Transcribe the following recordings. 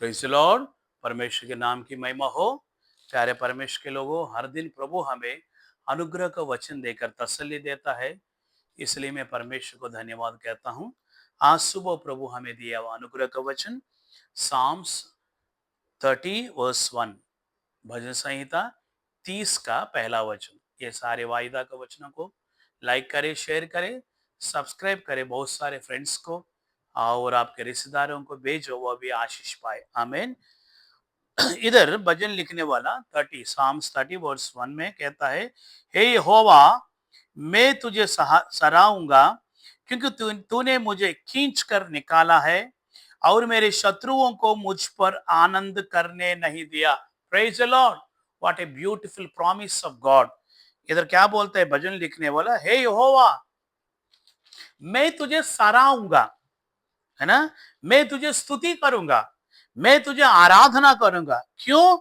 Praise the Lord. परमेश्वर के नाम की महिमा हो। प्यारे परमेश्वर के लोगों, हर दिन प्रभु हमें अनुग्रह का वचन देकर तसल्ली देता है, इसलिए मैं परमेश्वर को धन्यवाद कहता हूँ। आज सुबह प्रभु हमें दिया हुआ अनुग्रह का वचन साम्स 30 वर्स 1, भजन संहिता 30 का पहला वचन। ये सारे वायदा का वचनों को लाइक करें, शेयर करें, सब्सक्राइब करें बहुत सारे फ्रेंड्स को, और आपके रिश्तेदारों को भेजो, वो भी आशीष पाए। आमीन। इधर भजन लिखने वाला 30 वर्स 1 में कहता है, हे यहोवा, मैं तुझे सराहूंगा, क्योंकि तूने मुझे खींच कर निकाला है और मेरे शत्रुओं को मुझ पर आनंद करने नहीं दिया। Praise the Lord. What a beautiful promise of God. इधर क्या बोलता है भजन लिखने वाला, हे यहोवा, मैं तुझे सराहूंगा, है ना, मैं तुझे स्तुति करूंगा, मैं तुझे आराधना करूंगा। क्यों?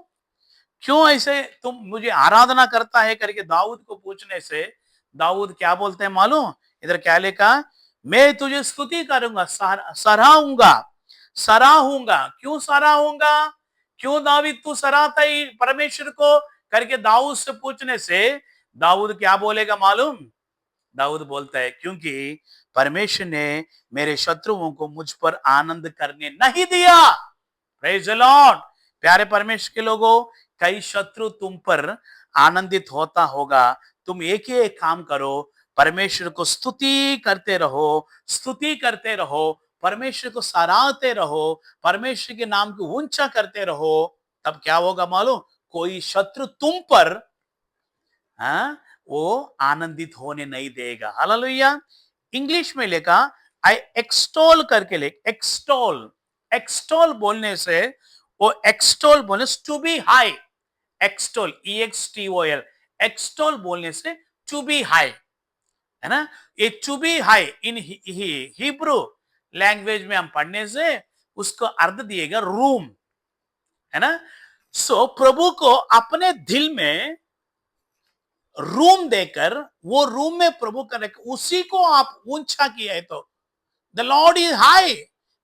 क्यों ऐसे तुम मुझे आराधना करता है करके दाऊद को पूछने से दाऊद क्या बोलते हैं मालूम? इधर क्या लिखा? मैं तुझे स्तुति करूंगा, सराहूंगा। सराहूंगा, क्यों सराहूंगा? क्यों दाऊद तू सराहता ही परमेश्वर को करके दाऊद से पूछने से दाऊद क्या बोलेगा मालूम? दाऊद बोलता है, क्योंकि परमेश्वर ने मेरे शत्रुओं को मुझ पर आनंद करने नहीं दिया। Praise the Lord. प्यारे परमेश्वर के लोगों, कई शत्रु तुम पर आनंदित होता होगा। तुम एक ही एक काम करो, परमेश्वर को स्तुति करते रहो, स्तुति करते रहो, परमेश्वर को सराहते रहो, परमेश्वर के नाम को ऊंचा करते रहो। तब क्या होगा मालूम? कोई शत्रु तुम पर, हाँ, वो आनंदित होने नहीं देगा। हालेलुया। इंग्लिश में लिखा, आई एक्सटोल करके लिख, एक्सटोल। एक्सटोल बोलने से, वो एक्सटोल बोलने to be high, extol, EXTOL, extol बोलने से टू बी हाई, है ना। ये to be high in Hebrew language में हम पढ़ने से उसको अर्थ दिएगा रूम, है ना। सो प्रभु को अपने दिल में रूम देकर, वो रूम में प्रभु का उसी को आप ऊंचा किया है तो द लॉर्ड इज हाई,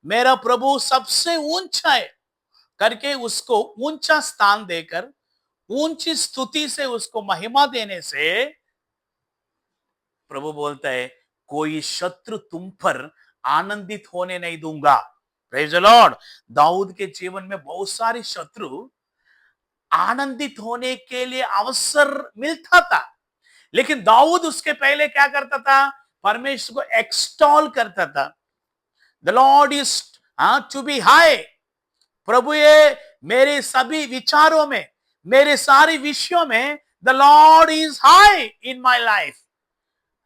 मेरा प्रभु सबसे ऊंचा है करके उसको ऊंचा स्थान देकर ऊंची स्तुति से उसको महिमा देने से प्रभु बोलता है, कोई शत्रु तुम पर आनंदित होने नहीं दूंगा। Praise the Lord. दाऊद के जीवन में बहुत सारे शत्रु आनंदित होने के लिए अवसर मिलता था, लेकिन दाऊद उसके पहले क्या करता था? परमेश्वर को एक्सटॉल करता था। The Lord is to be high. प्रभु ये मेरे सभी विचारों में, मेरे सारे विषयों में the Lord is high in my life,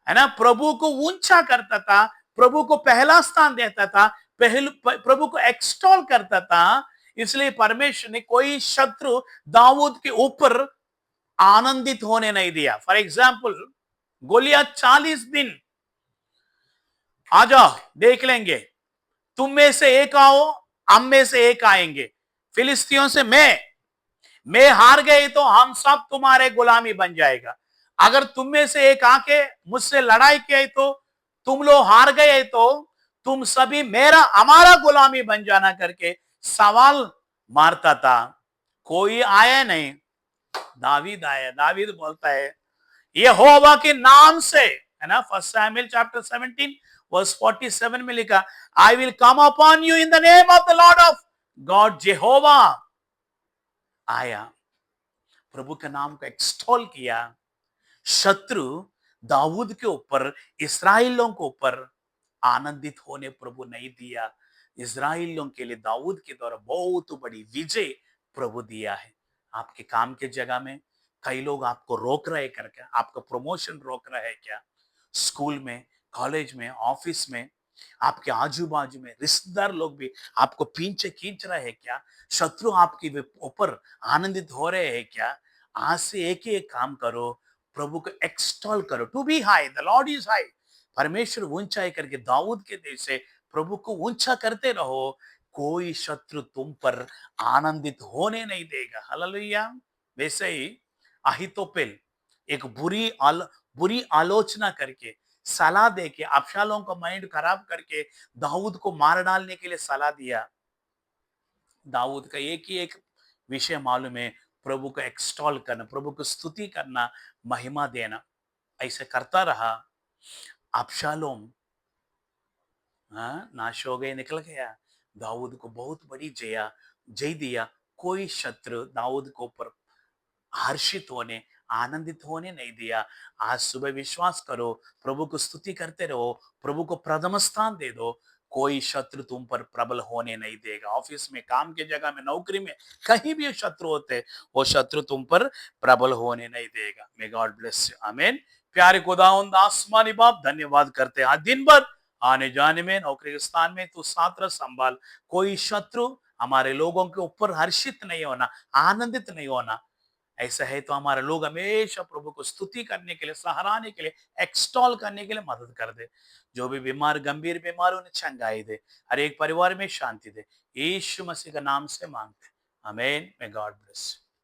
है ना। प्रभु को ऊंचा करता था, प्रभु को पहला स्थान देता था, प्रभु को एक्सटॉल करता था। इसलिए परमेश्वर ने कोई शत्रु दाऊद के ऊपर आनंदित होने नहीं दिया। फॉर एग्जाम्पल, गोलियत 40 दिन, आ जाओ देख लेंगे, तुम में से एक आओ, हम में से एक आएंगे, फिलिस्तियों से मैं हार गए तो हम सब तुम्हारे गुलामी बन जाएगा। अगर तुम में से एक आके मुझसे लड़ाई किए तो तुम लोग हार गए तो तुम सभी हमारा गुलामी बन जाना करके सवाल मारता था। कोई आया नहीं, दावीद आया। दावीद बोलता है, यहोवा के नाम से, है ना। 1 Samuel chapter 17 verse 47 में लिखा, I will come upon you in the name of the Lord of God. जेहोवा आया, प्रभु के नाम को एक्सटॉल किया। शत्रु दाऊद के ऊपर, इस्राएलियों के ऊपर आनंदित होने प्रभु नहीं दिया। इस्राएलियों के लिए दाऊद के द्वारा बहुत बड़ी विजय प्रभु दिया है। आपके काम के जगह में कई लोग आपको रोक रहे करके, आपका प्रमोशन रोक रहा है क्या? स्कूल में, कॉलेज में, ऑफिस में, आपके आजू बाजू में रिश्तेदार लोग भी आपको पीछे खींच रहे हैं क्या? शत्रु आपके ऊपर आनंदित हो रहे हैं क्या? आज से एक ही एक काम करो, प्रभु को एक्सटॉल करो, to be high, the Lord is high. परमेश्वर ऊंचाई करके दाऊद के देश से प्रभु को ऊंचा करते रहो, कोई शत्रु तुम पर आनंदित होने नहीं देगा। हालेलुया। वैसे ही अहीतोपेल एक बुरी आलोचना करके, सलाह दे के, अबशालोम का माइंड खराब करके दाऊद को मार डालने के लिए सलाह दिया। दाऊद का एक ही एक विषय मालूम है, प्रभु को एक्सटॉल करना, प्रभु को स्तुति करना, महिमा देना। ऐसे करता रहा। अबशालोम हाँ, नाश हो गए, निकल गया। दाऊद को बहुत बड़ी जय दिया। कोई शत्रु दाऊद को ऊपर हर्षित होने, आनंदित होने नहीं दिया। आज सुबह विश्वास करो, प्रभु को स्तुति करते रहो, प्रभु को प्रथम स्थान दे दो। कोई शत्रु तुम पर प्रबल होने नहीं देगा। ऑफिस में, काम की जगह में, नौकरी में, कहीं भी शत्रु होते, वो शत्रु तुम पर प्रबल होने नहीं देगा। मे गॉड ब्लेस यू, आमीन। प्यारे खुदावंद आसमानी बाप, धन्यवाद करते हैं आज दिन भर आने जाने में, नौकरी के स्थान में तू साथ रह, संभाल। कोई शत्रु हमारे लोगों के ऊपर हर्षित नहीं होना, आनंदित नहीं होना। ऐसा है तो हमारे लोग हमेशा प्रभु को स्तुति करने के लिए, सराहने के लिए, एक्सटॉल करने के लिए मदद कर दे। जो भी बीमार, गंभीर बीमार, उन्हें चंगाई दे। हर एक परिवार में शांति दे। यीशु मसीह का नाम से मांगते, आमीन। May God bless.